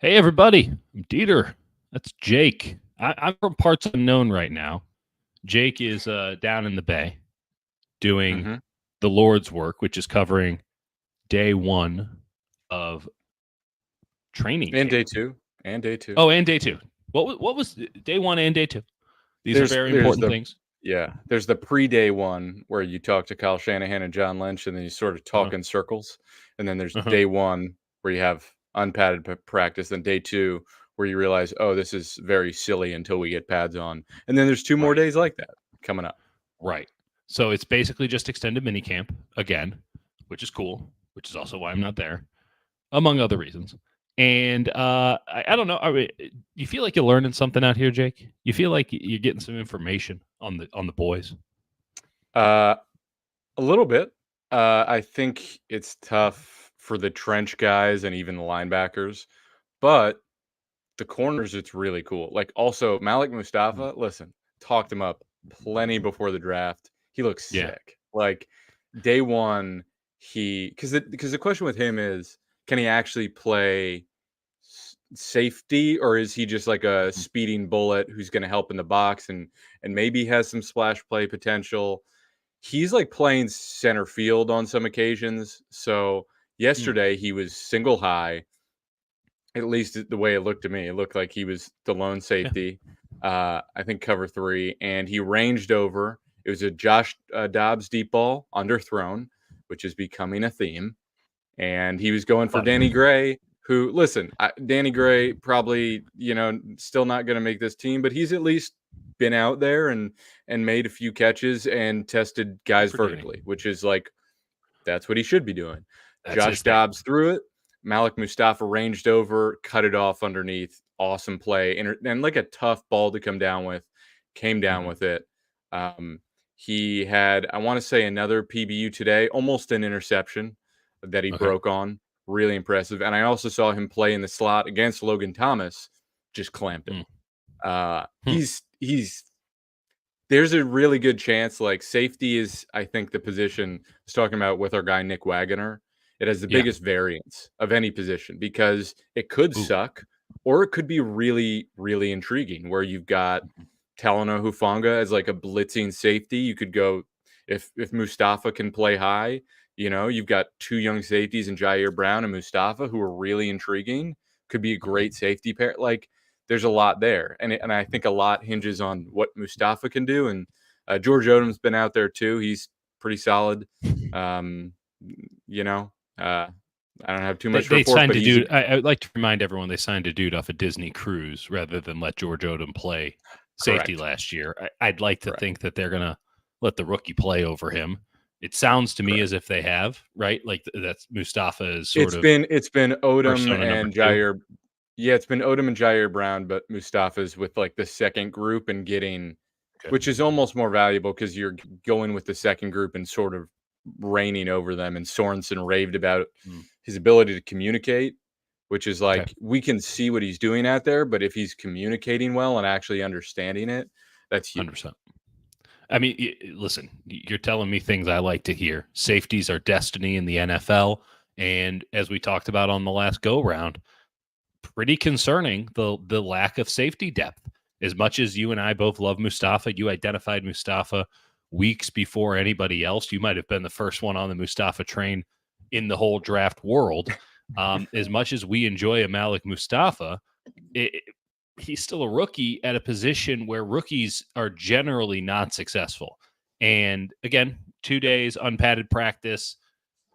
Hey, everybody. I'm Dieter. That's Jake. I'm from parts unknown right now. Jake is down in the Bay doing Mhm. the Lord's work, which is covering day one of training And camp. day 2, and day 2. Oh, and day two. What was day one and day two? These are very There's important the things. there's the pre-day one where you talk to Kyle Shanahan and John Lynch, and then you sort of Uh-huh. talk in circles, and then there's Uh-huh. day 1 where you have unpadded practice, then day 2 where you realize, "Oh, this is very silly until we get pads on." And then there's 2 more Right. days like that coming up. Right. So it's basically just extended mini camp again, which is cool, which is also why I'm not there, among other reasons. And I don't know. You feel like you're learning something out here, Jake? You feel like you're getting some information on the boys? Uh, a little bit. I think it's tough for the trench guys and even the linebackers, but the corners, it's really cool. Like, also, Malik Mm. Mustafa, listen, talked him up plenty before the draft. He looks Yeah. sick. Like, day 1, because the question with him is, can he actually play safety, or is he just like a Mm. speeding bullet who's gonna help in the box and maybe has some splash play potential? He's, like, playing center field on some occasions. So, Mm. yesterday, he was single high, at least the way it looked to me. It looked like he was the lone Yeah. safety, I think cover 3, and he ranged over. It was a Josh, Dobbs deep ball underthrown, which is becoming a theme, and he was going for Funny. Danny Gray, who listen, Danny Gray probably, still not gonna make this team, but he's at least been out there and made a few catches and tested Good guys for Danny. vertically, which is, like, that's what he should be doing. That's his Josh thing. Dobbs threw it. Malik Mustafa ranged over, cut it off underneath. Awesome play. And like a tough ball to come down with. Came down Hmm. with it. Um, he had, I want to say, another PBU today, almost an interception that he Okay. broke on. Really impressive. And I also saw him play in the slot against Logan Thomas, just clamped it. Mm. Hmm. He's there's a really good chance, like, safety is, I think, the position I was talking about with our guy Nick Wagoner. It has the Yeah. biggest variance of any position because it could Ooh. suck or it could be really, really intriguing where you've got Mhm. Talanoa Hufanga as, like, a blitzing safety. You could go if Mustafa can play high, you've got 2 young safeties in Jair Brown and Mustafa who are really intriguing. Could be a Mhm. great safety pair. Like, there's a lot there, and I think a lot hinges on what Mustafa can do. And George Odom's been out there too. He's pretty solid. Um, you know, uh, I don't have too They much to they report, signed but a he's a dude. I would like to remind everyone they signed a dude off a Disney cruise rather than let George Odom play safety correct, last year. I'd like to correct, think that they're gonna let the rookie play over him. It sounds to me correct. as if they have, right? Like that's Mustafa is sort It's of been it's been Odom persona number and two. Jair. Yeah, it's been Odom and Jair Brown, but Mustafa's with like the second group and getting, Okay. which is almost more valuable because you're going with the second group and sort of reigning over them. And Sorensen raved about Mm. his ability to communicate, which is Okay. like we can see what he's doing out there, but if he's communicating well and actually understanding it, that's huge. 100%. I mean, listen, you're telling me things I like to hear. Safeties are destiny in the NFL, and as we talked about on the last go round, pretty concerning the lack of safety depth. As much as you and I both love Mustafa, you identified Mustafa weeks before anybody else. You might have been the first one on the Mustafa train in the whole draft world. As much as we enjoy a Malik Mustafa, it, he's still a rookie at a position where rookies are generally not successful. And again, 2 days unpadded practice.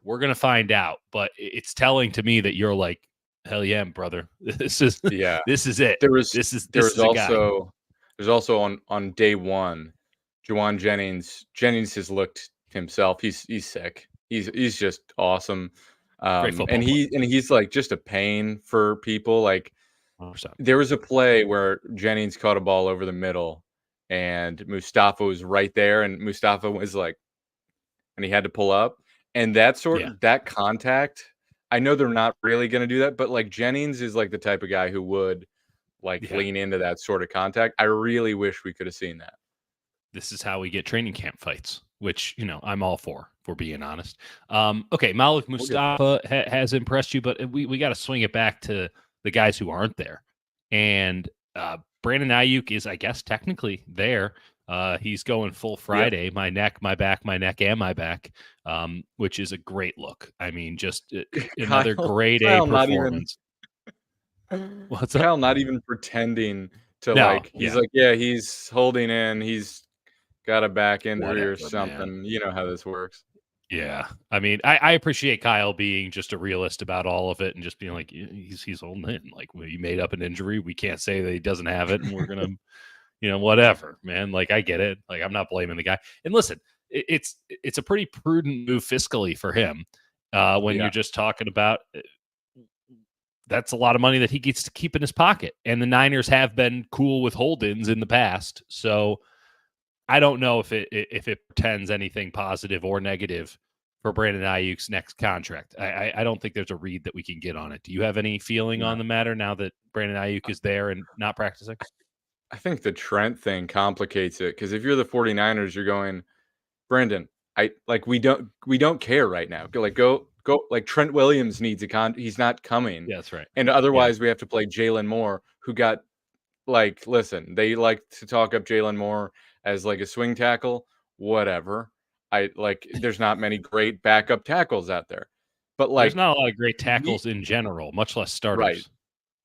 We're gonna find out, but it's telling to me that you're like, hell yeah, brother. This is Yeah. this is it. There was This is there this was is a guy. also there's also on day 1, Juwan Jennings. Jennings has looked himself. He's sick. He's just awesome. Great And football player. he's like just a pain for people. Like, 100%. there was a play where Jennings caught a ball over the middle and Mustafa was right there and Mustafa was like, and he had to pull up. And Yeah. that contact, I know they're not really going to do that, but like Jennings is like the type of guy who would like Yeah. lean into that sort of contact. I really wish we could have seen that. This is how we get training camp fights, which, I'm all for being honest. Okay, Malik We'll get there. Mustafa has impressed you, but we got to swing it back to the guys who aren't there. And Brandon Ayuk is, I guess, technically there. He's going full Yep. Friday, my neck, my back, my neck, and my back, which is a great look. I mean, just another Kyle, grade A Kyle, not even performance. What's up? Kyle, not even pretending to No, he's yeah, like, yeah, he's holding in, he's got a back injury or whatever, man. something. You know how this works. Yeah, I mean, I appreciate Kyle being just a realist about all of it and just being like, he's holding in. Like, well, you made up an injury. We can't say that he doesn't have it, and we're gonna, whatever, man. Like, I get it. Like, I'm not blaming the guy. And listen, it's a pretty prudent move fiscally for him. When you're Yeah. just talking about that's a lot of money that he gets to keep in his pocket, and the Niners have been cool with hold-ins in the past, so I don't know if it portends anything positive or negative for Brandon Ayuk's next contract. I don't think there's a read that we can get on it. Do you have any feeling on No. the matter now that Brandon Ayuk is there and not practicing? I think the Trent thing complicates it because if you're the 49ers, you're going, Brandon, we don't care right now. Go like Trent Williams needs he's not coming. Yeah, that's right. And Yeah, otherwise we have to play Jalen Moore, who got listen, they like to talk up Jalen Moore as like a swing tackle, whatever. There's not many great backup tackles out there. But there's like not a lot of great ye- tackles in general, much less right. starters.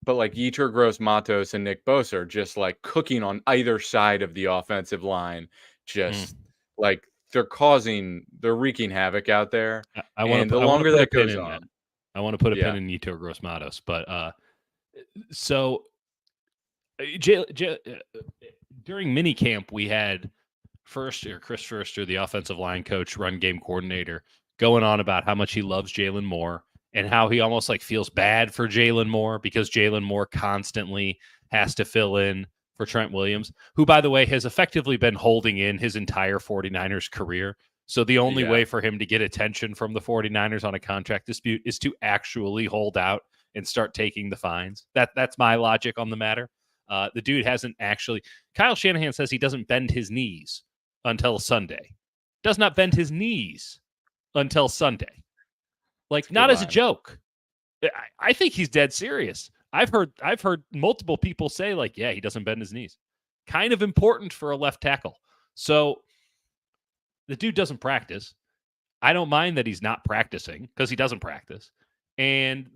But like Yetur Gross Matos and Nick Bosa are just like cooking on either side of the offensive line. Just Mm. like they're wreaking havoc out there. I want And to the I want to longer put a that pin goes in that. on, I want to put a pin yeah, in Nito Gross Matos, but so during minicamp we had Chris Firster, the offensive line coach, run game coordinator, going on about how much he loves Jalen Moore and how he almost like feels bad for Jalen Moore because Jalen Moore constantly has to fill in for Trent Williams, who, by the way, has effectively been holding in his entire 49ers career. So the only yeah, way for him to get attention from the 49ers on a contract dispute is to actually hold out and start taking the fines. That's my logic on the matter. The dude hasn't actually. Kyle Shanahan says he doesn't bend his knees until Sunday. Does not bend his knees until Sunday. it's Like, a good not as a line. joke. I think he's dead serious. I've heard multiple people say, like, yeah, he doesn't bend his knees. Kind of important for a left tackle. So the dude doesn't practice. I don't mind that he's not practicing because he doesn't practice. And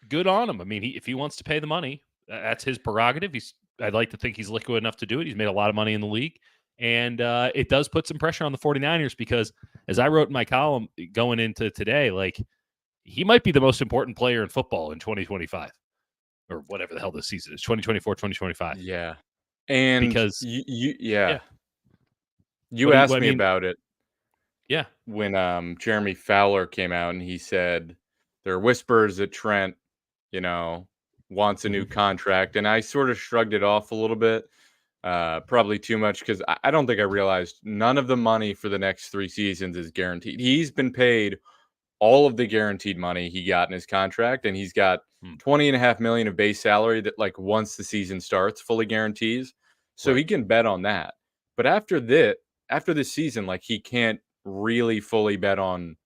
good on him. I mean, if he wants to pay the money, that's his prerogative. I'd like to think he's liquid enough to do it. He's made a lot of money in the league. And it does put some pressure on the 49ers because, as I wrote in my column going into today, like, he might be the most important player in football in 2025 or whatever the hell this season is, 2024, 2025. Yeah. And Because, yeah, yeah, you asked I me mean, about it yeah. when Jeremy Fowler came out and he said there are whispers that Trent, you know, wants a new Mhm. contract. And I sort of shrugged it off a little bit. Probably too much because I don't think I realized none of the money for the next 3 seasons is guaranteed. He's been paid all of the guaranteed money he got in his contract, and he's got Hmm. 20.5 million of base salary that like once the season starts fully guarantees. So Right. he can bet on that. But after this season, like he can't really fully bet on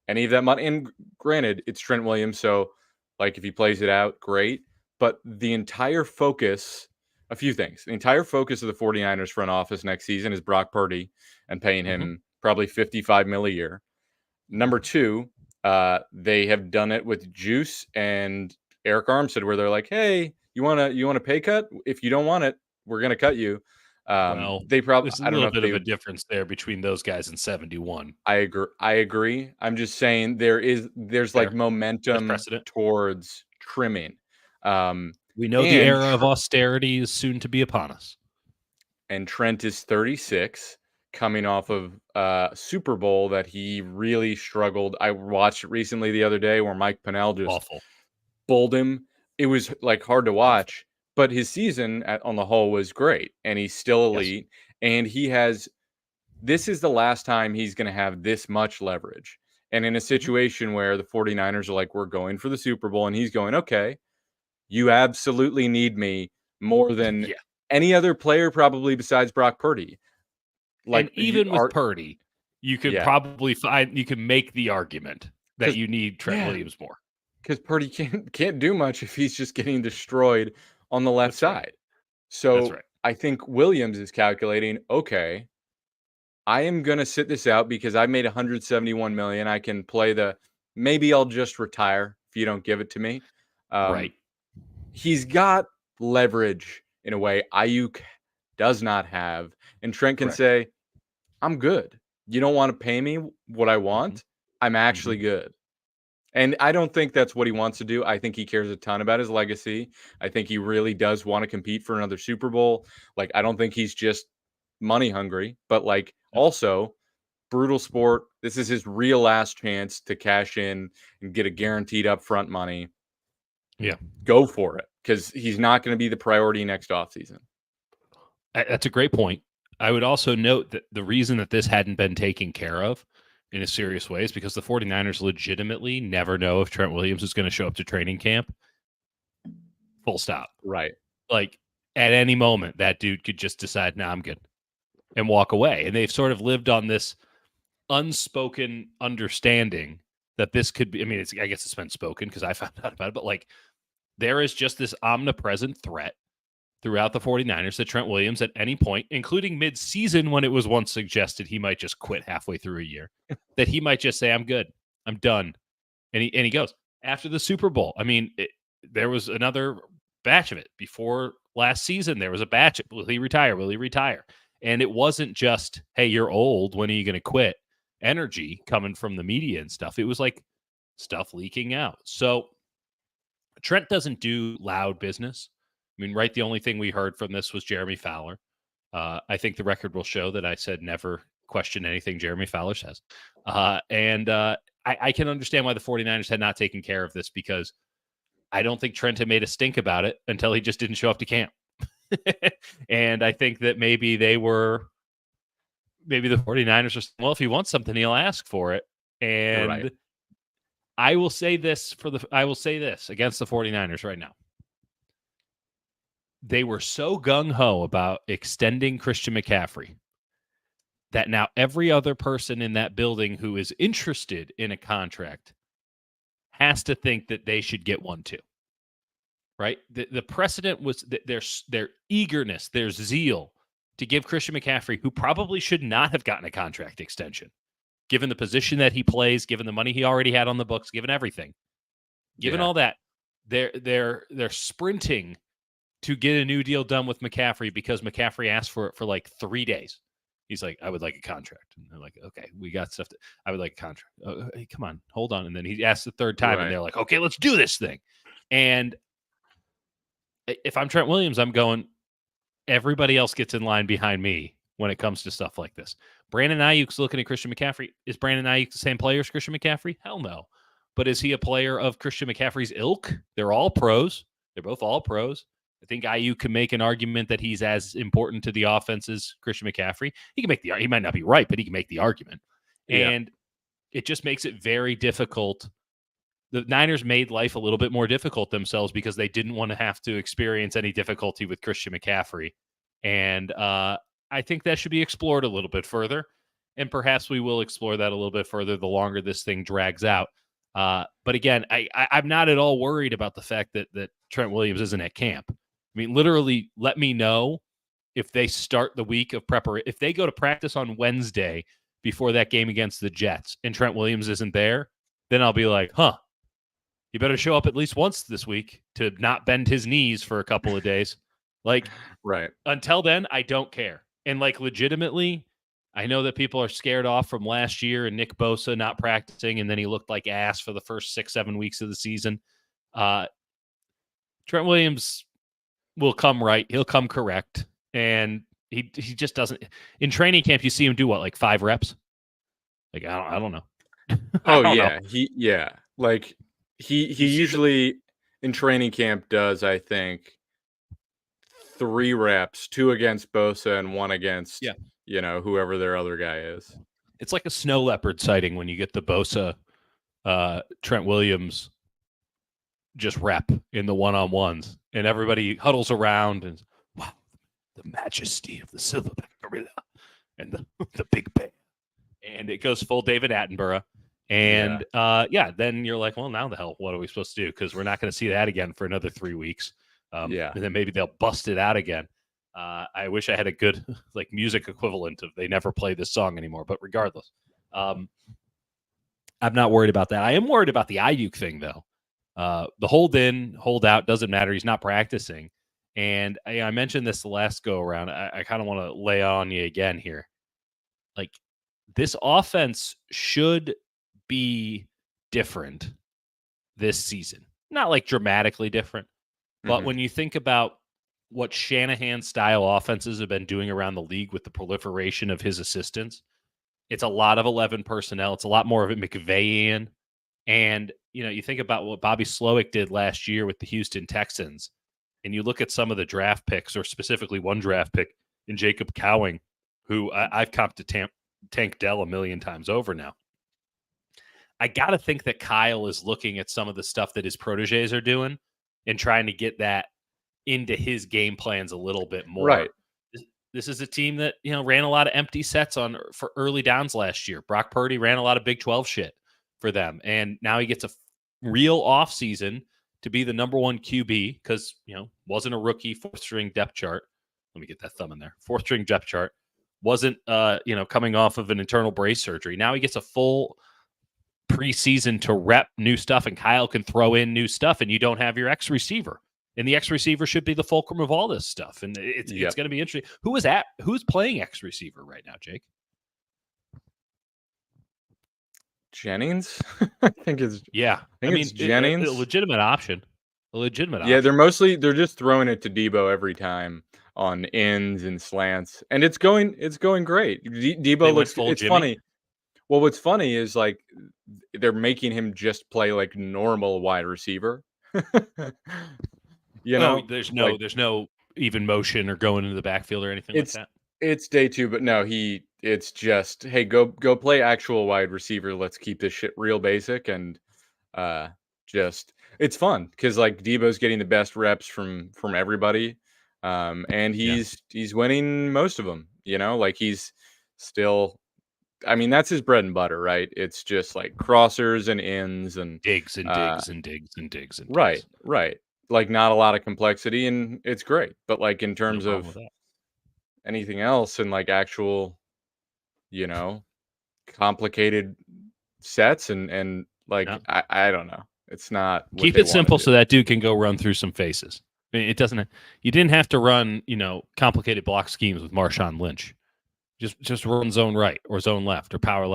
any of that money. And granted, it's Trent Williams, so like if he plays it out, great. But the entire focus, a few things, the entire focus of the 49ers front office next season is Brock Purdy and paying Mm-hmm. him probably 55 mil a year. Number two, they have done it with Juice and Eric Armstead, where they're like, "Hey, you want a pay cut? If you don't want it, we're gonna cut you." Well, They probably there's a I don't know little if bit they of a would. difference there between those guys and 71. I agree. I agree. I'm just saying there's like Fair. There's momentum precedent. towards trimming, um, We know the and era of austerity is soon to be upon us. Trent is 36, coming off of Super Bowl that he really struggled. I watched it recently the other day where Mike Pennell just Awful. bowled him. It was like hard to Awful. watch, but his season on the whole was great, and he's still Yes. elite. And he has this is the last time he's going to have this much leverage. And in a Mhm. situation where the 49ers are like, we're going for the Super Bowl, and he's going, okay, you absolutely need me more than Yeah. any other player, probably besides Brock Purdy. And Like, you even with are, Purdy, you could yeah, probably find you can make the argument that because, you need Trent yeah, Williams more. because Purdy can't do much if he's just getting destroyed on the left That's right. side. That's So right. I think Williams is calculating, okay, I am gonna sit this out because I made 171 million. I can play the maybe I'll just retire if you don't give it to me. Right. Um, he's got leverage in a way Ayuk does not have, and Trent can Correct. say, "I'm good. You don't want to pay me what I Hmm. want. I'm Hmm. actually good." And I don't think that's what he wants to do. I think he cares a ton about his legacy. I think he really does want to compete for another Super Bowl. Like, I don't think he's just money hungry, but like No. also brutal sport. This is his real last chance to cash in and get a guaranteed upfront money. Yeah. Go for it because he's not going to be the priority next offseason. That's a great point. I would also note that the reason that this hadn't been taken care of in a serious way is because the 49ers legitimately never know if Trent Williams is going to show up to training camp. Full stop. Right. Like at any moment, that dude could just decide, nah, I'm good and walk away. And they've sort of lived on this unspoken understanding that this could be, I mean, I guess it's been spoken because I found out about it, but like there is just this omnipresent threat throughout the 49ers that Trent Williams at any point, including mid-season when it was once suggested he might just quit halfway through a year, that he might just say, I'm good. I'm done. And he goes. After the Super Bowl, I mean, there was another batch of it. Before last season, there was a batch. Will he retire? Will he retire? And it wasn't just, hey, you're old. When are you going to quit? Energy coming from the media and stuff. It was like stuff leaking out. So Trent doesn't do loud business. I mean, right, the only thing we heard from this was Jeremy Fowler. I think the record will show that I said never question anything Jeremy Fowler says. I can understand why the 49ers had not taken care of this because I don't think Trent had made a stink about it until he just didn't show up to camp. And I think that maybe the 49ers are saying, well, if he wants something, he'll ask for it. Right. And I will say this against the 49ers right now. They were so gung-ho about extending Christian McCaffrey that now every other person in that building who is interested in a contract has to think that they should get one too. Right? The precedent was their eagerness, their zeal to give Christian McCaffrey, who probably should not have gotten a contract extension, given the position that he plays, given the money he already had on the books, given everything, given Yeah. all that, they're sprinting to get a new deal done with McCaffrey because McCaffrey asked for it for like 3 days. He's like, I would like a contract. And they're like, okay, we got stuff. I would like a contract. Oh, hey, come on, hold on. And then he asked the third time, and Right. they're like, okay, let's do this thing. And if I'm Trent Williams, I'm going, everybody else gets in line behind me when it comes to stuff like this. Brandon Ayuk's looking at Christian McCaffrey. Is Brandon Ayuk the same player as Christian McCaffrey? Hell no. But is he a player of Christian McCaffrey's ilk? They're all pros. They're both all pros. I think Ayuk can make an argument that he's as important to the offense as Christian McCaffrey. He might not be right, but he can make the argument. Yeah. And it just makes it very difficult. The Niners made life a little bit more difficult themselves because they didn't want to have to experience any difficulty with Christian McCaffrey. And I think that should be explored a little bit further. And perhaps we will explore that a little bit further the longer this thing drags out. But again, I'm not at all worried about the fact that Trent Williams isn't at camp. I mean, literally, let me know if they start the week of preparation. If they go to practice on Wednesday before that game against the Jets and Trent Williams isn't there, then I'll be like, huh, you better show up at least once this week to not bend his knees for a couple of days. Like, Right. until then, I don't care. And like, legitimately, I know that people are scared off from last year and Nick Bosa not practicing, and then he looked like ass for the first 6-7 weeks of the season. Trent Williams will come right. He'll come correct. And he just doesn't. In training camp, you see him do what, like 5 reps? Like, I don't know. I Oh don't know. yeah. Like he You see the usually in training camp does, I think, 3 reps, 2 against Bosa and 1 against, yeah. whoever their other guy is. It's like a snow leopard sighting when you get the Bosa Trent Williams just rep in the one-on-ones, and everybody huddles around and, wow, the majesty of the silverback gorilla and the big bear. And it goes full David Attenborough. And Yeah. then you're like, well, now the hell, what are we supposed to do? Because we're not going to see that again for another 3 weeks. Yeah. And then maybe they'll bust it out again. I wish I had a good like music equivalent of they never play this song anymore. But regardless, I'm not worried about that. I am worried about the Ayuk thing though. The hold in, hold out doesn't matter. He's not practicing. And I mentioned this the last go around. I kind of want to lay on you again here. Like this offense should be different this season. Not like dramatically different, but Hmm. when you think about what Shanahan style offenses have been doing around the league with the proliferation of his assistants, it's a lot of 11 personnel. It's a lot more of a McVayian. And, you think about what Bobby Slowick did last year with the Houston Texans, and you look at some of the draft picks, or specifically one draft pick in Jacob Cowing, who I've comped to Tank Dell a million times over now. I got to think that Kyle is looking at some of the stuff that his proteges are doing and trying to get that into his game plans a little bit more. Right. This is a team that, ran a lot of empty sets for early downs last year. Brock Purdy ran a lot of Big 12 shit for them. And now he gets a real offseason to be the number one QB because, wasn't a rookie, fourth string depth chart. Let me get that thumb in there. Fourth string depth chart. Wasn't, coming off of an internal brace surgery. Now he gets a full preseason to rep new stuff, and Kyle can throw in new stuff, and you don't have your X receiver. And the X receiver should be the fulcrum of all this stuff. And it's going to be interesting. Who's playing X receiver right now, Jake? Jennings? I think it's it's Jennings. A legitimate option. Yeah, they're just throwing it to Debo every time on ends and slants, and it's going great. Debo looks. It's Jimmy. Funny. Well, what's funny is like they're making him just play like normal wide receiver. There's no even motion or going into the backfield or anything like that. It's day 2, but no, it's just, hey, go play actual wide receiver. Let's keep this shit real basic and just it's fun because like Debo's getting the best reps from everybody, and he's winning most of them. Like he's still. I mean, that's his bread and butter, right? It's just like crossers and ends and digs and digs and digs and digs and right, right. Like not a lot of complexity, and it's great. But like in terms of anything else and like actual, complicated sets and like I don't know. It's not what keep it simple so that dude can go run through some faces. I mean, you didn't have to run, complicated block schemes with Marshawn Lynch. Just run zone right or zone left or power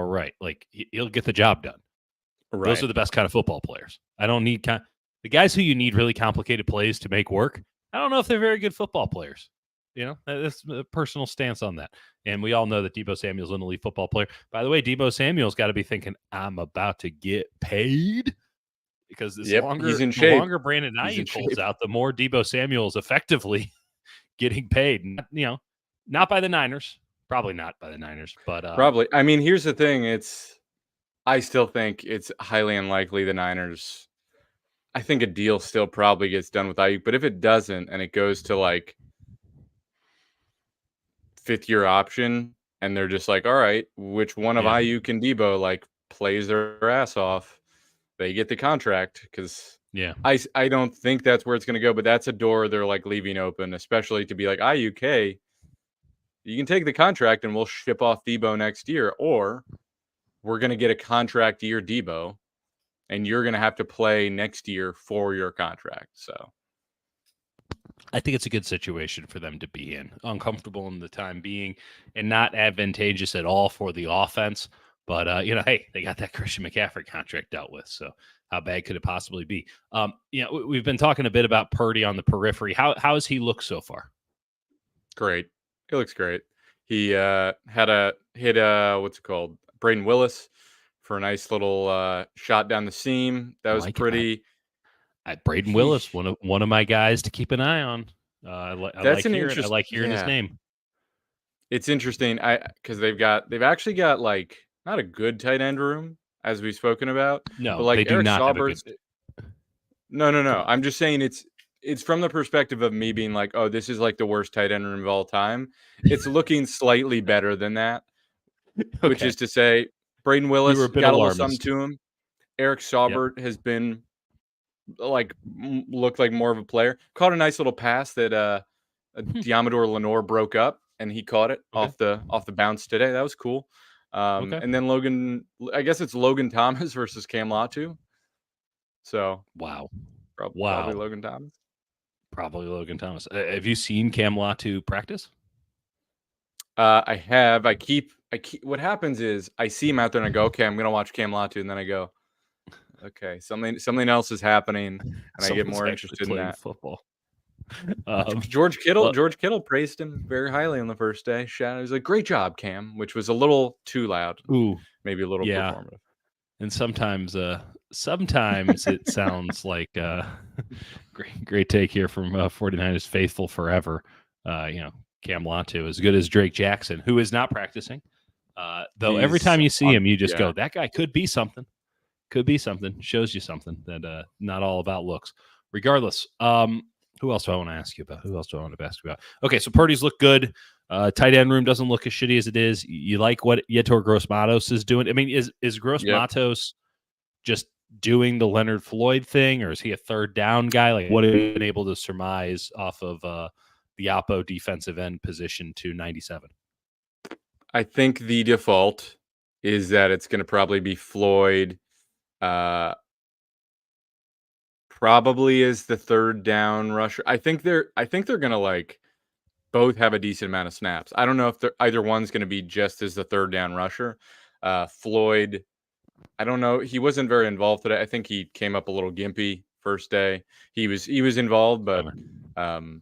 right. Like he'll get the job done. Right. Those are the best kind of football players. I don't need the guys who you need really complicated plays to make work. I don't know if they're very good football players. That's a personal stance on that. And we all know that Deebo Samuel's an elite football player. By the way, Deebo Samuel's got to be thinking, I'm about to get paid. Because the longer Brandon Ayuk pulls out, the more Deebo Samuel's effectively getting paid. Not by the Niners. Probably not by the Niners, but probably. I mean, here's the thing. I still think it's highly unlikely the Niners. I think a deal still probably gets done with Ayuk, but if it doesn't and it goes to like 5th-year option, and they're just like, all right, which one of Ayuk and Debo like plays their ass off, they get the contract because I don't think that's where it's going to go, but that's a door they're like leaving open, especially to be like Ayuk, hey, you can take the contract and we'll ship off Debo next year, or we're going to get a contract year Debo and you're going to have to play next year for your contract. So I think it's a good situation for them to be in. Uncomfortable in the time being and not advantageous at all for the offense. But, hey, they got that Christian McCaffrey contract dealt with. So how bad could it possibly be? We've been talking a bit about Purdy on the periphery. How has he looked so far? Great. He looks great. He had a hit, what's it called? Braden Willis for a nice little shot down the seam. That was pretty. Braden Willis, one of my guys to keep an eye on. I like hearing his name. It's interesting. Because they've actually got like not a good tight end room as we've spoken about. No, but like they do Eric not Sauber's, have a good. No. I'm just saying it's from the perspective of me being like, oh, this is like the worst tight end room of all time. It's looking slightly better than that, which is to say Braden You were Willis a bit got a little something alarmist. to him. Eric Yep. Saubert has been like looked like more of a player. Caught a nice little pass that Hmm. Diamador Lenore broke up, and he caught it Okay. off the bounce today. That was cool. Okay. And then Logan, I guess it's Logan Thomas versus Cam Latu. So Wow. probably Wow. Logan Thomas. Probably Logan Thomas. Have you seen Cam Latu practice? I have. I keep. What happens is I see him out there and I go, okay, I'm gonna watch Cam Latu, and then I go, okay, something else is happening, and I get Someone's more actually interested in playing that. football. Um, well, George Kittle praised him very highly on the first day. Shout He was like, "Great job, Cam," which was a little too loud, ooh, maybe a little yeah. performative. And sometimes it sounds like great take here from 49ers faithful forever. You know, Cam Latu, as good as Drake Jackson, who is not practicing. Though every He's time you see on, him, you just yeah, go, that guy could be something. Could be something. Shows you something that not all about looks. Regardless, who else do I want to ask you about? Who else do I want to ask you about? Okay, so Purdy's look good. Tight end room doesn't look as shitty as it is. You like what Yetur Gross-Matos is doing? I mean, is yep. Gross-Matos just doing the Leonard Floyd thing, or is he a third down guy? Like, what have you been able to surmise off of the Oppo defensive end position to 97? I think the default is that it's going to probably be Floyd. Uh, Probably is the third down rusher. I think they're going to like both have a decent amount of snaps. I don't know if either one's going to be just as the third down rusher. Floyd, I don't know. He wasn't very involved today. I think he came up a little gimpy first day. He was involved, but Bummer. um,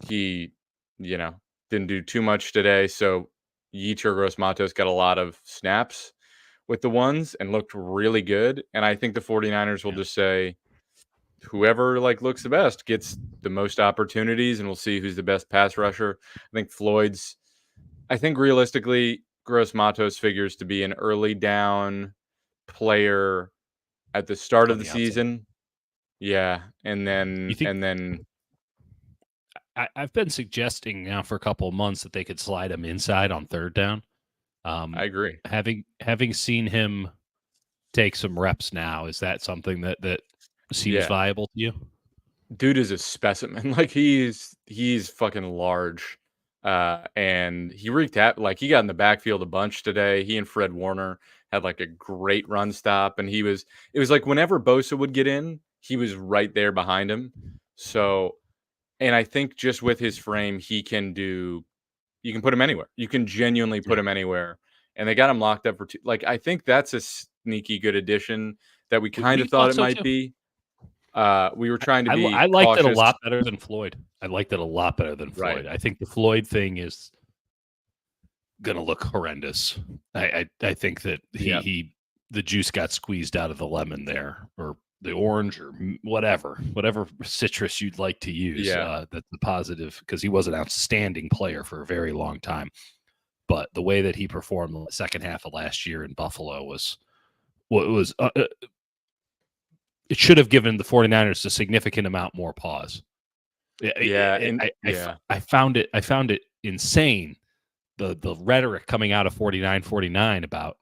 he, you know, didn't do too much today. So Yetur Gross Matos got a lot of snaps with the ones and looked really good. And I think the 49ers will Yeah. just say whoever like looks the best gets the most opportunities, and we'll see who's the best pass rusher. I think realistically, Gross Matos figures to be an early down player at the start of On the the outside. season. Yeah, You think and then I've been suggesting now for a couple of months that they could slide him inside on third down. I agree. Having seen him take some reps now, is that something that seems Yeah, viable to you? dude is a specimen. Like he's fucking large. And he wreaked like he got in the backfield a bunch today. He and Fred Warner had like a great run stop, and it was like whenever Bosa would get in, he was right there behind him. So, and I think just with his frame, you can put him anywhere. You can genuinely put Yeah. him anywhere. And they got him locked up for two. Like I think that's a sneaky good addition that we kind We of thought thought it so might too. be. We were trying to be I liked it a cautious. lot better than Floyd. I liked it a lot better than Right. Floyd. I think the Floyd thing is gonna look horrendous. I think that Yeah. the juice got squeezed out of the lemon there, or the orange, or whatever citrus you'd like to use. Yeah. That's the positive, because he was an outstanding player for a very long time. But the way that he performed the second half of last year in Buffalo was what was it should have given the 49ers a significant amount more pause. Yeah. And yeah. I found it insane, the rhetoric coming out of 49 about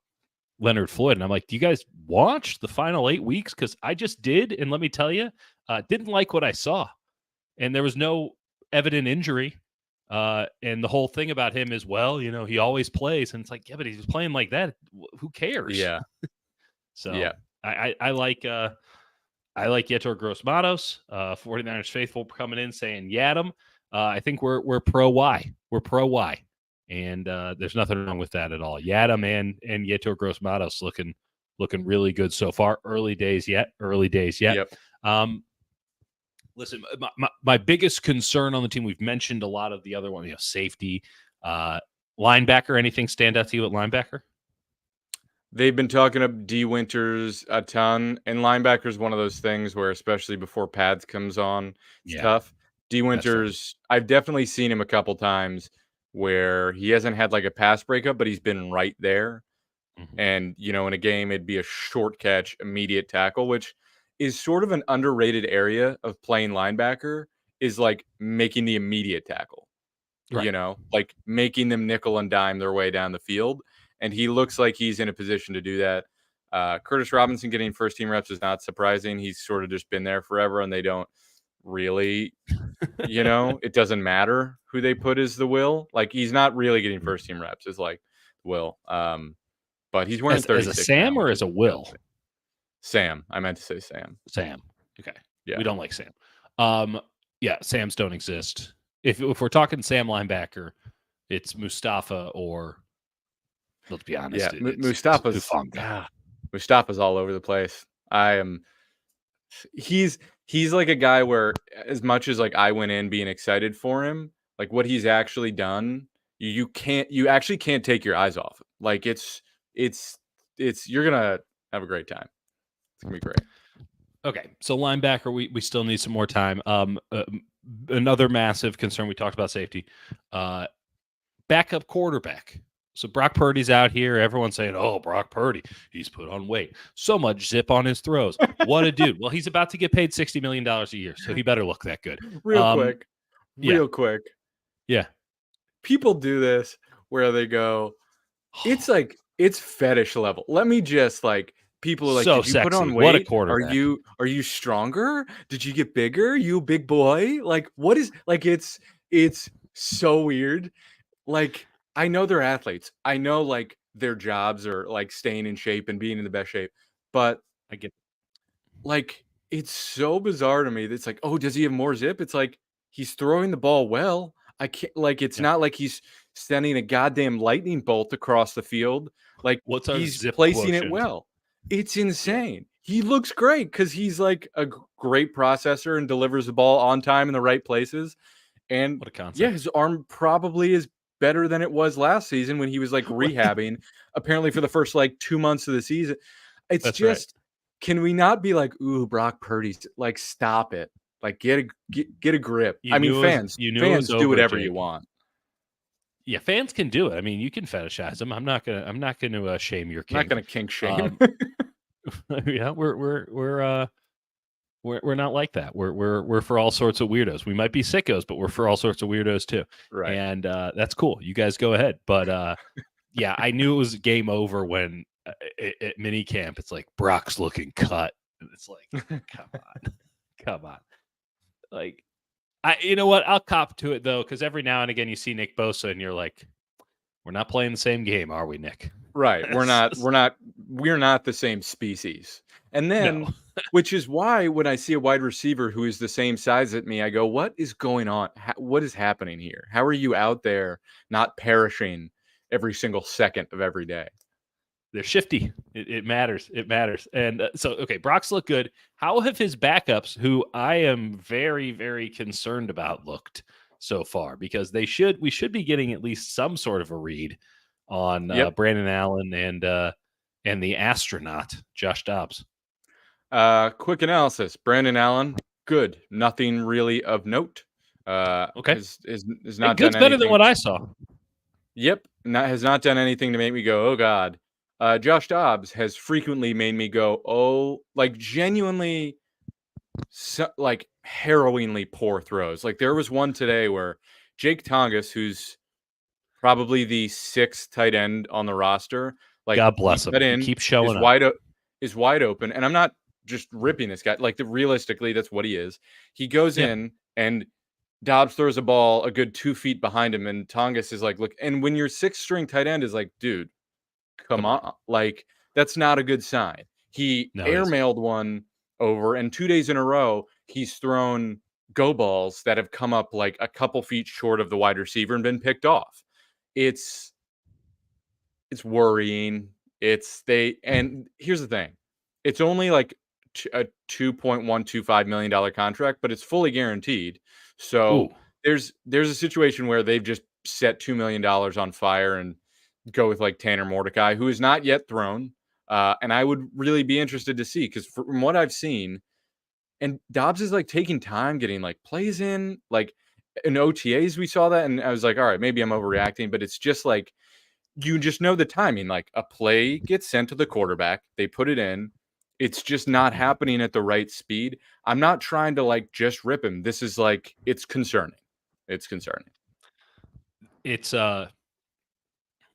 Leonard Floyd. And I'm like, do you guys watch the final 8 weeks? Because I just did. And let me tell you, didn't like what I saw. And there was no evident injury. And the whole thing about him is, well, he always plays. And it's like, yeah, but he's playing like that. Who cares? Yeah. So Yeah. I like Yetur Gross-Matos, 49ers faithful, coming in saying Yadam. I think we're pro Y. We're pro Y. And there's nothing wrong with that at all. Yadam and Yetur Gross-Matos looking really good so far. Early days yet. Yep. Listen, my biggest concern on the team, we've mentioned a lot of the other one, safety, linebacker. Anything stand out to you at linebacker? They've been talking up D Winters a ton, and linebacker's one of those things where, especially before pads comes on, it's Yeah, tough. D that's fair. Winters, I've definitely seen him a couple times where he hasn't had like a pass breakup, but he's been right there. Mhm. And, in a game, it'd be a short catch, immediate tackle, which is sort of an underrated area of playing linebacker, is like making the immediate tackle, Right. like making them nickel and dime their way down the field. and he looks like he's in a position to do that. Curtis Robinson getting first team reps is not surprising. He's sort of just been there forever, and they don't really, it doesn't matter who they put as the will. Like, he's not really getting first team reps. It's like Will. But he's wearing as a 36 Sam now, or which as is a Will? Sam. I meant to say Sam. Sam. Okay. Yeah. We don't like Sam. Yeah, Sams don't exist. If we're talking Sam linebacker, it's Mustafa or, let's be honest, Yeah, it's Mustafa's Mustafa's all over the place. He's like a guy where, as much as like I went in being excited for him, like what he's actually done, you actually can't take your eyes off. Like it's you're gonna have a great time. It's gonna be great. Okay, so linebacker, we still need some more time. Another massive concern, we talked about safety. Backup quarterback. So Brock Purdy's out here. Everyone's saying, "Oh, Brock Purdy, he's put on weight. So much zip on his throws. What a dude!" Well, he's about to get paid $60 million a year, so he better look that good. Real quick, yeah. Yeah. People do this where they go, it's like it's fetish level. Let me just like people are like, So did you put sexy. on weight? What a quarterback. Are you stronger? Did you get bigger? You big boy? Like, what is like it's so weird. Like, I know they're athletes. I know like their jobs are like staying in shape and being in the best shape. But I get like it's so bizarre to me that it's like, oh, does he have more zip? It's like he's throwing the ball well. I can't like it's not like he's sending a goddamn lightning bolt across the field. Like, what's our he's zip placing quotient? it well. It's insane. He looks great because he's like a great processor and delivers the ball on time in the right places. And What a concept. yeah, his arm probably is better than it was last season when he was like rehabbing, apparently for the first like 2 months of the season. It's That's just, right. can we not be like, ooh, Brock Purdy's like, stop it. Like, get a grip. I mean, fans over, do whatever Jake. you want. Yeah, fans can do it. I mean, you can fetishize them. I'm not gonna shame your kink. I'm not gonna kink shame. Yeah, we're not like that. We're for all sorts of weirdos. We might be sickos, but we're for all sorts of weirdos too. Right. And that's cool. You guys go ahead. But yeah, I knew it was game over when at mini camp it's like Brock's looking cut, and it's like, come on. Like, you know what? I'll cop to it though, because every now and again you see Nick Bosa and you're like, we're not playing the same game, are we, Nick? Right. We're not the same species. And then, No. which is why when I see a wide receiver who is the same size as me, I go, what is going on? What is happening here? How are you out there not perishing every single second of every day? They're shifty. It matters. It matters. And so, okay, Brock's look good. How have his backups, who I am very, very concerned about, looked so far? Because we should be getting at least some sort of a read on Brandon Allen and the astronaut Josh Dobbs. Quick analysis: Brandon Allen, good. Nothing really of note. Okay, is not good's done better anything. than what I saw. Yep, has not done anything to make me go, oh god. Josh Dobbs has frequently made me go, oh, like genuinely, like harrowingly poor throws. Like, there was one today where Jake Tongas, who's probably the 6th tight end on the roster, like, God bless him. He keeps showing up. Is wide open, and I'm not just ripping this guy. Like, realistically, that's what he is. He goes in, and Dobbs throws a ball a good 2 feet behind him, and Tongas is like, look. And when your 6th string tight end is like, dude, come on. Like, that's not a good sign. He airmailed one over, and 2 days in a row, he's thrown go balls that have come up like a couple feet short of the wide receiver and been picked off. It's worrying. And here's the thing. It's only like a $2.125 million contract, but it's fully guaranteed. So there's a situation where they've just set $2 million on fire and go with like Tanner Mordecai, who is not yet thrown. And I would really be interested to see, because from what I've seen, and Dobbs is like taking time getting like plays in, like in OTAs, we saw that. And I was like, all right, maybe I'm overreacting, but it's just like, you just know the timing. Like, a play gets sent to the quarterback, they put it in. It's just not happening at the right speed. I'm not trying to like just rip him. This is like, it's concerning. It's concerning. It's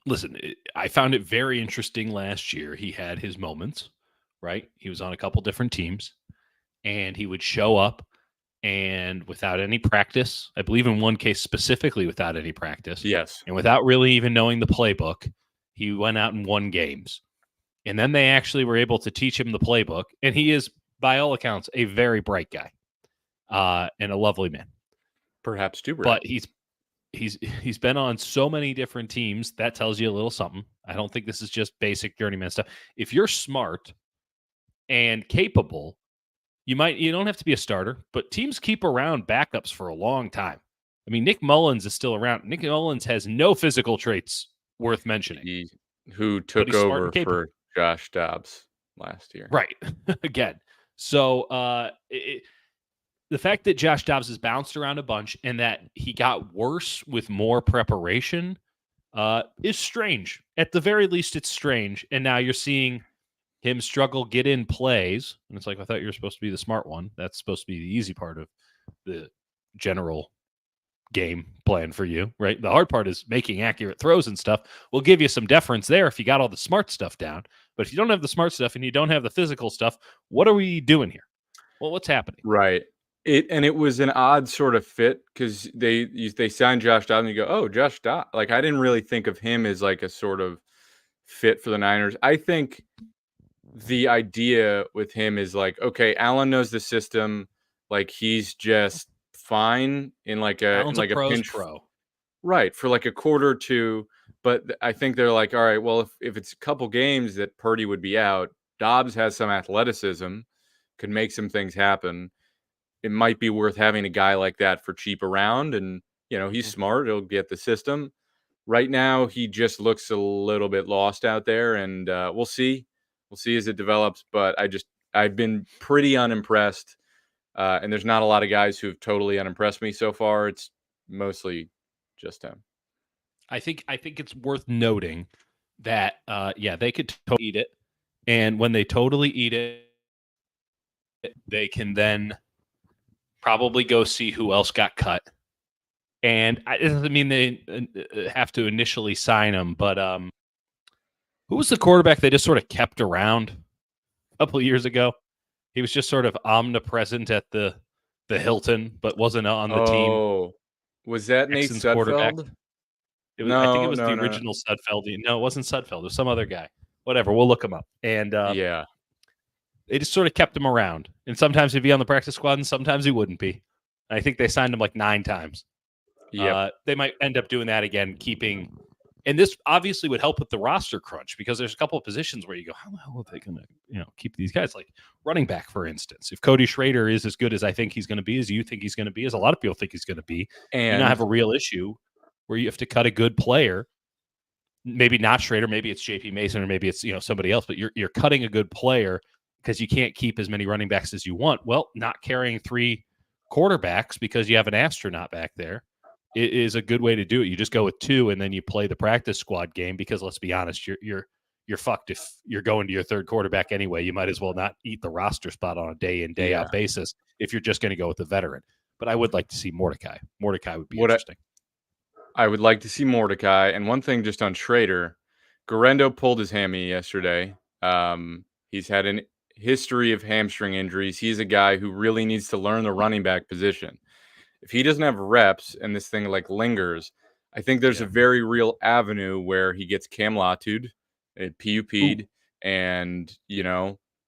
listen, I found it very interesting last year. He had his moments, right? He was on a couple different teams, and he would show up and without any practice, I believe in one case specifically without any practice, Yes. and without really even knowing the playbook, he went out and won games. And then they actually were able to teach him the playbook, and he is, by all accounts, a very bright guy and a lovely man. Perhaps too bright. But he's been on so many different teams. That tells you a little something. I don't think this is just basic journeyman stuff. If you're smart and capable, you don't have to be a starter, but teams keep around backups for a long time. I mean, Nick Mullins is still around. Nick Mullins has no physical traits worth mentioning, He who but took he's smart and over capable. for Josh Dobbs last year. Right. Again. So the fact that Josh Dobbs has bounced around a bunch and that he got worse with more preparation is strange. At the very least, it's strange. And now you're seeing him struggle, get in plays. And it's like, I thought you were supposed to be the smart one. That's supposed to be the easy part of the general game plan for you, right? The hard part is making accurate throws and stuff. We'll give you some deference there if you got all the smart stuff down. But if you don't have the smart stuff and you don't have the physical stuff, what are we doing here? Well, what's happening? Right. It was an odd sort of fit because they signed Josh Dobbs and you go, oh, Josh Dobbs. Like I didn't really think of him as like a sort of fit for the Niners. I think the idea with him is like, okay, Allen knows the system. Like he's just fine in like Allen's a a pro's pinch, pro. right, for like a quarter or two. But I think they're like, all right, well, if it's a couple games that Purdy would be out, Dobbs has some athleticism, could make some things happen. It might be worth having a guy like that for cheap around, and he's smart. He'll get the system. Right now, he just looks a little bit lost out there, and we'll see. We'll see as it develops. But I've been pretty unimpressed, and there's not a lot of guys who've totally unimpressed me so far. It's mostly just him. I think it's worth noting that they could totally eat it, and when they totally eat it, they can then probably go see who else got cut. And it doesn't mean they have to initially sign him, but who was the quarterback they just sort of kept around a couple of years ago? He was just sort of omnipresent at the Hilton, but wasn't on the team. Oh, was that Nate Texans quarterback. Sudfeld? I think it was the No. original Sudfeld. No, it wasn't Sudfeld. It was some other guy. Whatever. We'll look him up. And Yeah. they just sort of kept him around. And sometimes he'd be on the practice squad, and sometimes he wouldn't be. I think they signed him like 9 times. Yep. They might end up doing that again, keeping. And this obviously would help with the roster crunch because there's a couple of positions where you go, how the hell are they going to, keep these guys? Like running back, for instance. If Cody Schrader is as good as I think he's going to be, as you think he's going to be, as a lot of people think he's going to be, you now have a real issue where you have to cut a good player. Maybe not Schrader, maybe it's JP Mason, or maybe it's somebody else, but you're cutting a good player because you can't keep as many running backs as you want. Well, not carrying 3 quarterbacks because you have an astronaut back there is a good way to do it. You just go with 2 and then you play the practice squad game because let's be honest, you're fucked if you're going to your 3rd quarterback anyway. You might as well not eat the roster spot on a day in, day out basis if you're just going to go with the veteran. But I would like to see Mordecai. Mordecai would be interesting. I would like to see Mordecai. And one thing just on Schrader, Garendo pulled his hammy yesterday. He's had a history of hamstring injuries. He's a guy who really needs to learn the running back position. If he doesn't have reps and this thing like lingers, I think there's a very real avenue where he gets Cam Latu'd, PUP'd, and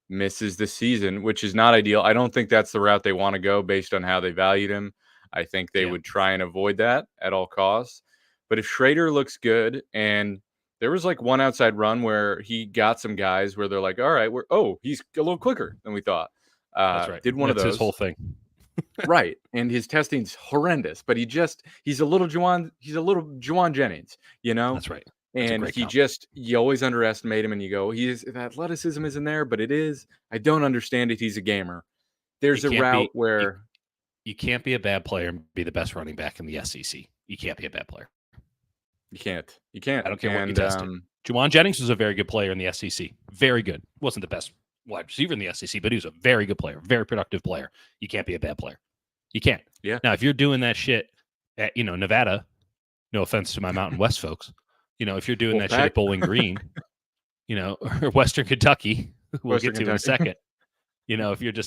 misses the season, which is not ideal. I don't think that's the route they want to go based on how they valued him. I think they would try and avoid that at all costs. But if Schrader looks good, and there was like one outside run where he got some guys where they're like, all right, he's a little quicker than we thought. That's right. Did one of those. His whole thing. Right. And his testing's horrendous, but he's a little Juwan Jennings, That's right. That's you always underestimate him and you go, the athleticism isn't there, but it is. I don't understand it. He's a gamer. There's a route where you can't be a bad player and be the best running back in the SEC. You can't be a bad player. You can't. I don't care what you tested. Juwan Jennings was a very good player in the SEC. Very good. Wasn't the best wide receiver in the SEC, but he was a very good player, very productive player. You can't be a bad player. You can't. Yeah. Now, if you're doing that shit at, Nevada, no offense to my Mountain West folks, if you're doing that shit Wolfpack, at Bowling Green, or Western Kentucky, we'll Western get to in a Kentucky. second.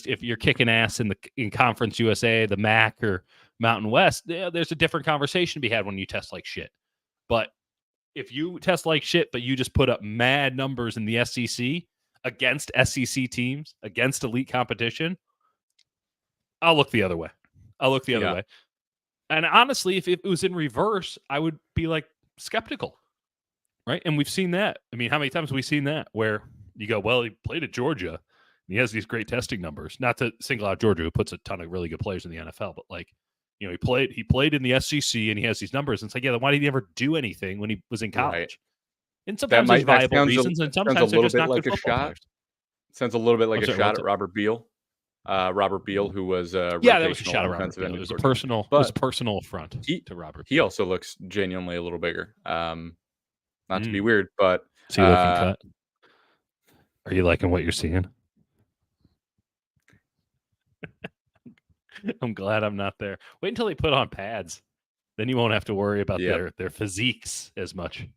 If you're kicking ass in Conference USA, the MAC or Mountain West, there's a different conversation to be had when you test like shit. But if you test like shit, but you just put up mad numbers in the SEC against SEC teams, against elite competition, I'll look the other way. Yeah. And honestly, if it was in reverse, I would be like skeptical, right? And we've seen that. I mean, how many times have we seen that where you go, well, he played at Georgia and he has these great testing numbers. Not to single out Georgia, who puts a ton of really good players in the NFL, but like, he played in the SEC and he has these numbers. And it's like, yeah, then why did he ever do anything when he was in college? Right. And sometimes there's viable reasons, and That sounds a sometimes they're little just bit not good like a football shot. players. Sounds a little bit like I'm a sorry, shot what's at it? Robert Beal. Robert Beal, who was Yeah, that was a rotational shot at Robert offensive Beal. end It was in a Georgia. personal, But affront to Robert. he also looks genuinely a little bigger. Not to be Mm. weird, but Is he looking cut? Are you liking what you're seeing? I'm glad I'm not there. Wait until they put on pads. Then you won't have to worry about Yep. their physiques as much.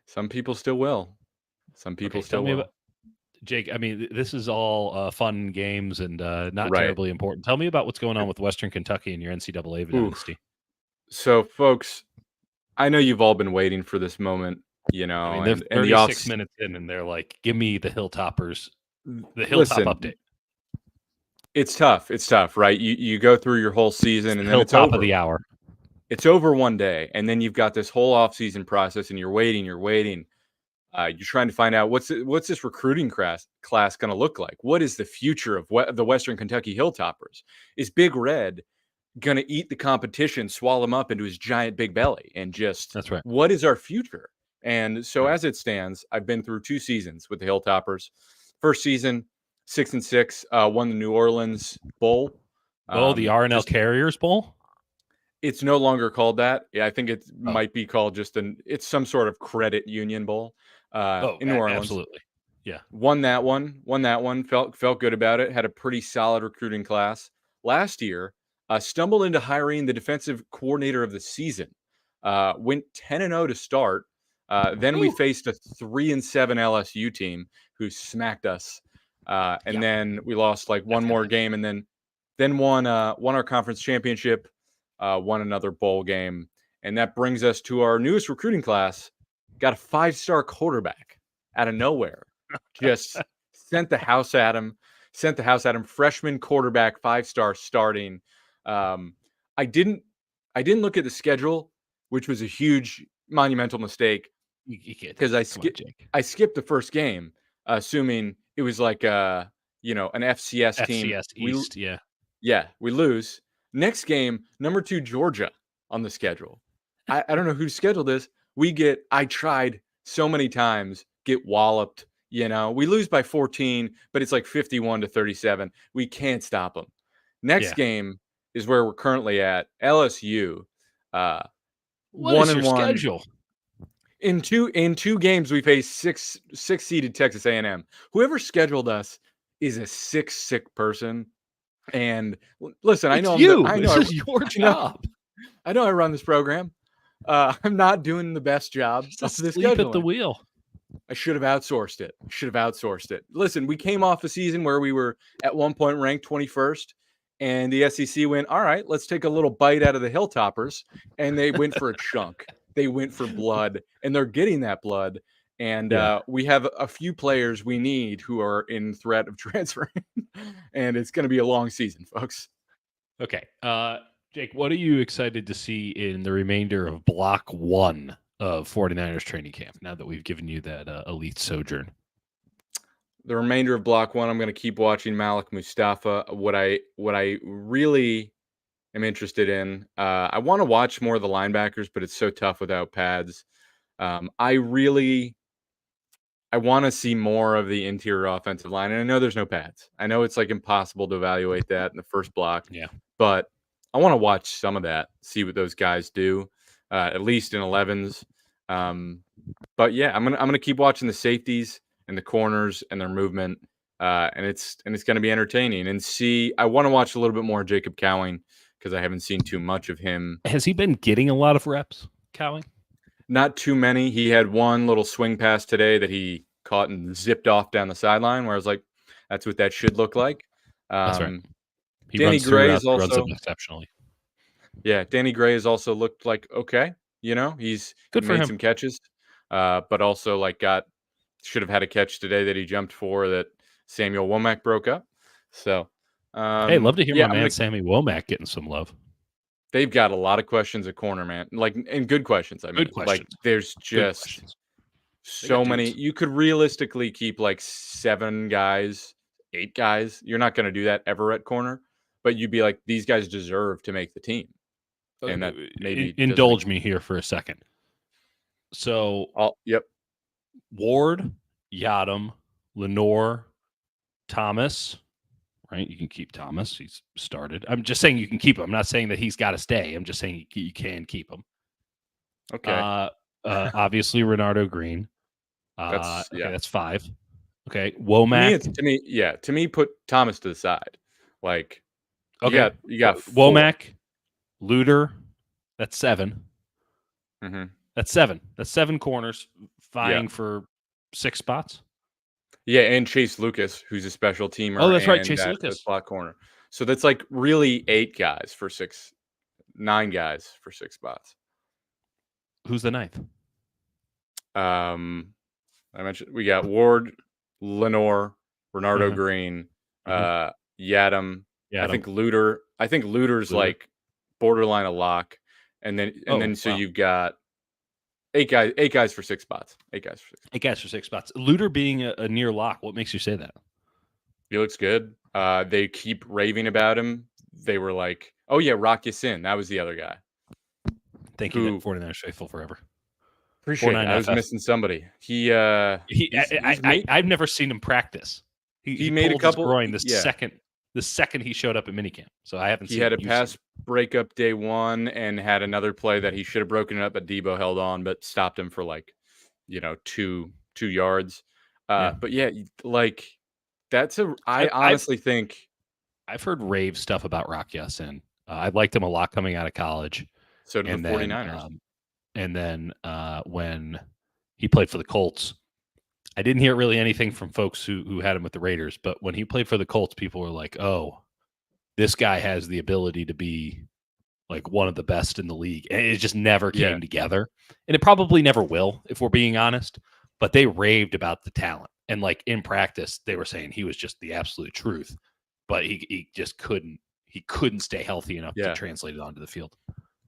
Some people still will. Some people still will. Jake, I mean, this is all fun games and not Right. terribly important. Tell me about what's going on with Western Kentucky and your NCAA dynasty. So, folks, I know you've all been waiting for this moment, I mean, they're 36 minutes in, and they're like, "Give me the Hilltoppers, the Hilltop update." It's tough, right? You go through your whole season, and then it's Hilltop over. of the hour. It's over one day, and then you've got this whole offseason process, and you're waiting. You're trying to find out what's this recruiting class going to look like? What is the future of the Western Kentucky Hilltoppers? Is Big Red going to eat the competition, swallow them up into his giant big belly, and just That's right. What is our future? And so, as it stands, I've been through 2 seasons with the Hilltoppers. First season, 6-6, won the New Orleans Bowl. The R&L Carriers Bowl. It's no longer called that. Yeah, I think it might be called it's some sort of credit union bowl in New Orleans. Absolutely. Yeah. Won that one. Felt good about it. Had a pretty solid recruiting class. Last year, stumbled into hiring the defensive coordinator of the season. Went 10-0 to start. Then we faced a 3-7 LSU team who smacked us. Then we lost like one more game, and then won our conference championship. Won another bowl game, and that brings us to our newest recruiting class. Got a 5-star quarterback out of nowhere. Just sent the house at him. Freshman quarterback, 5-star starting. I didn't look at the schedule, which was a huge monumental mistake because I skipped the first game, assuming it was like an FCS team. FCS East, Yeah, we lose. Next game, number 2 Georgia on the schedule. I don't know who scheduled this. I tried so many times, get walloped. We lose by 14, but it's like 51-37. We can't stop them. Next game is where we're currently at. LSU. What is your schedule? In two games, we face six-seeded Texas A&M. Whoever scheduled us is a sick person. And listen, this is your job. I know I run this program. I'm not doing the best job of this sleep at the wheel. I should have outsourced it. Listen, we came off a season where we were at one point ranked 21st, and the SEC went, all right, let's take a little bite out of the Hilltoppers, and they went for a chunk. They went for blood, and they're getting that blood. And we have a few players we need who are in threat of transferring, and it's going to be a long season, folks. Okay. Jake, what are you excited to see in the remainder of Block 1 of 49ers training camp now that we've given you that elite sojourn? The remainder of Block 1, I'm going to keep watching Malik Mustafa. What I really am interested in, I want to watch more of the linebackers, but it's so tough without pads. I want to see more of the interior offensive line. And I know there's no pads. I know it's like impossible to evaluate that in the first block. Yeah. But I want to watch some of that, see what those guys do, at least in 11s. But yeah, I'm gonna keep watching the safeties and the corners and their movement. And it's gonna be entertaining. And I want to watch a little bit more of Jacob Cowing because I haven't seen too much of him. Has he been getting a lot of reps, Cowing? Not too many. He had one little swing pass today that he caught and zipped off down the sideline, where I was like, "That's what that should look like." That's right. Um, He Danny runs through Gray routes. is He runs them also exceptionally. Yeah, Danny Gray has also looked like okay. He Good for made him. some catches, but also like got should have had a catch today that he jumped for that Samuel Womack broke up. So, Hey, love to hear yeah, my man Sammy Womack getting some love. they've got a lot of questions at corner, man. Like, and good questions. I Good mean, like, questions. there's Good just questions. They got so many. dudes. You could realistically keep like 7 guys, 8 guys. You're not going to do that ever at corner, but you'd be like, these guys deserve to make the team, and that maybe doesn't Indulge exist. me here for a second. So Yep. Ward, Yadam, Lenore, Thomas, right? You can keep Thomas. He's started. I'm just saying you can keep him. I'm not saying that he's got to stay. I'm just saying you can keep him. Okay. Obviously, Renardo Green. That's Okay, yeah. that's 5. Okay, To me, Womack. it's to me, yeah. To me, put Thomas to the side. Like Okay, you got 4. Womack, Luter. That's 7. Hmm. That's 7. That's 7 corners Yeah, vying for 6 spots. yeah, and Chase Lucas, who's a special Oh, teamer, that's right, and Chase that Lucas. slot corner. So that's like really 8 guys for 6, 9 guys for 6 spots. Who's the ninth? Um, I mentioned we got Ward, Lenore, Renardo Uh-huh. Green, Uh-huh. Yadam. Yadam. I think Luter's Luter. like borderline a lock, and Oh, then so wow. you've got 8 guys for 6 spots. 8 guys for 6 spots. 8 guys for 6 spots. Luter being a near lock. What makes you say that? He looks good. They keep raving about him. They were like, "Oh yeah, Rock Ya-Sin. That was the other guy." Thank you, Who 49ers faithful forever. appreciate it. I was 49FF. missing somebody. I've never seen him practice. He He made a pulled his couple. groin Yeah, the second he showed up at minicamp. So I haven't he seen had it. a You've seen pass it. breakup day 1 and had another play that he should have broken it up, but Debo held on, but stopped him for like 2 yards. Yeah. But yeah, like that's a. I I've honestly think I've heard rave stuff about Rock Ya-Sin. I liked him a lot coming out of college, so do the and then 49ers. when he played for the Colts, I didn't hear really anything from folks who had him with the Raiders. But when he played for the Colts, people were like, "Oh, this guy has the ability to be like one of the best in the league." And it just never Yeah, came together, and it probably never will, if we're being honest. But they raved about the talent, and like in practice, they were saying he was just the absolute truth. But he just couldn't stay healthy enough to yeah. translate it onto the field.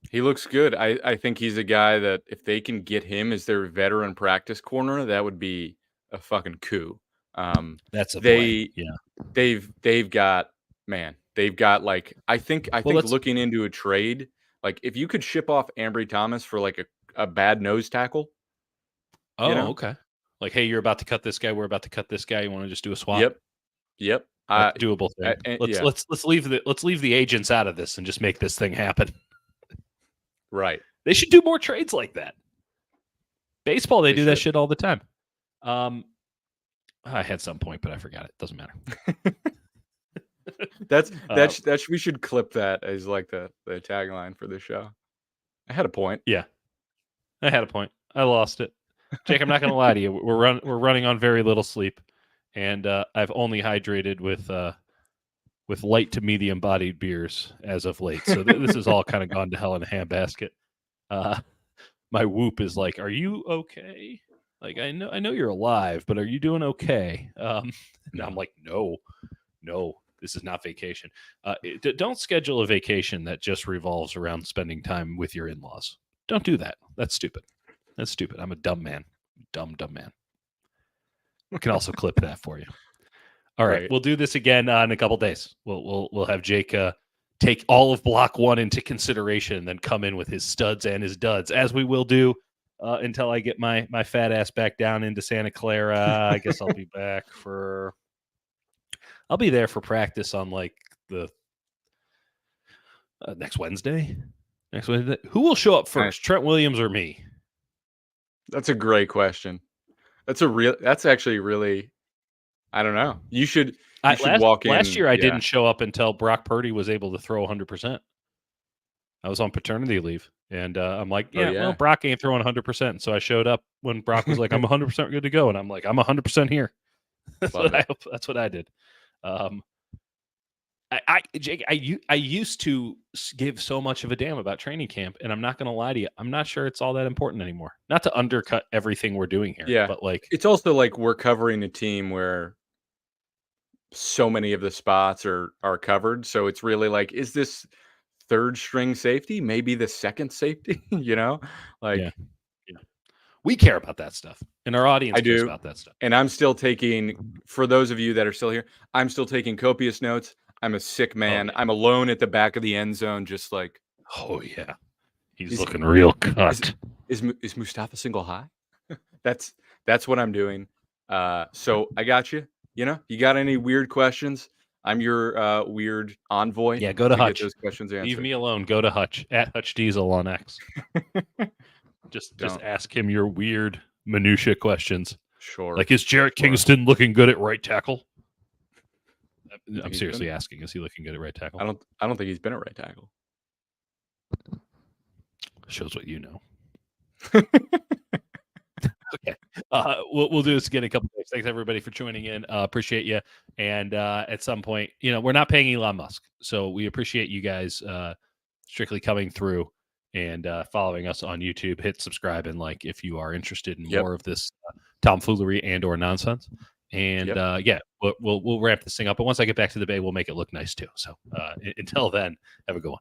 He looks good. I think he's a guy that if they can get him as their veteran practice corner, that would be a fucking coup. That's a play. They Yeah. they've got man, they've got like I Well, think let's. looking into a trade, like if you could ship off Ambry Thomas for like a bad nose tackle, you Oh, know? okay. Like, hey, you're about to cut this guy. We're about to cut this guy. You want to just do a swap? Yep, yep. That's a doable thing. Yeah, Let's leave the agents out of this and just make this thing happen. right. They should do more trades like that. Baseball, they do that should. shit all the time. I had some point, but I forgot it. Doesn't matter. That's we should clip that as like the tagline for the show. I had a point. Yeah, I had a point. I lost it. Jake, I'm not going to lie to you. We're running on very little sleep, and I've only hydrated with light to medium bodied beers as of late. So this has all kind of gone to hell in a handbasket. My whoop is like, "Are you okay? Like, I know you're alive, but are you doing okay?" And I'm like, no, this is not vacation. Don't schedule a vacation that just revolves around spending time with your in-laws. Don't do that. That's stupid. I'm a dumb man. Dumb man. I can also clip that for you. All right, Right. we'll do this again in a couple days. We'll have Jake take all of block 1 into consideration, and then come in with his studs and his duds, as we will do until I get my fat ass back down into Santa Clara. I guess I'll be back for. I'll be there for practice on like the next Wednesday. Next Wednesday, who will show up first, Trent Williams or me? That's a great question. That's actually really. I don't know. You should walk in. Last year, I Yeah. didn't show up until Brock Purdy was able to throw 100%. I was on paternity leave, and I'm like, Oh, yeah, well, yeah. Brock ain't throwing 100%. So I showed up when Brock was like, I'm 100% good to go, and I'm like, I'm 100% here. That's Love what it. that's what I did. Jake, I used to give so much of a damn about training camp, and I'm not going to lie to you, I'm not sure it's all that important anymore. Not to undercut everything we're doing here, Yeah. but like, It's also like we're covering a team where so many of the spots are covered. So it's really like, is this third string safety? Maybe the second safety, you know? yeah, Like yeah, we care about that stuff, and our I audience cares do. about that stuff. And I'm still taking, for those of you that are still here, I'm still taking copious notes. I'm a sick Oh man. yeah, I'm alone at the back of the end zone, just like, oh yeah, he's is looking real is cut. is Mustafa single high? That's that's what I'm doing. So I got you. You know, you got any weird questions? I'm your weird envoy Yeah, go to to get Hutch. those questions Leave answered. me alone. Go to Hutch at Hutch Diesel on X. Just Don't. ask him your weird minutia questions. Sure. Like, is Jarrett Sure. Kingston looking good at right tackle? You I'm think he's been? seriously asking. Is he looking good at right tackle? I don't think he's been a right tackle. Shows what you know. Okay. We'll do this again in a couple of days. Thanks everybody for tuning in. Appreciate you. And at some point, we're not paying Elon Musk, so we appreciate you guys strictly coming through and following us on YouTube. Hit subscribe and like if you are interested in Yep. more of this tomfoolery and or nonsense. And Yep. yeah, we'll ramp this thing up. But once I get back to the Bay, we'll make it look nice too. So until then, have a good one.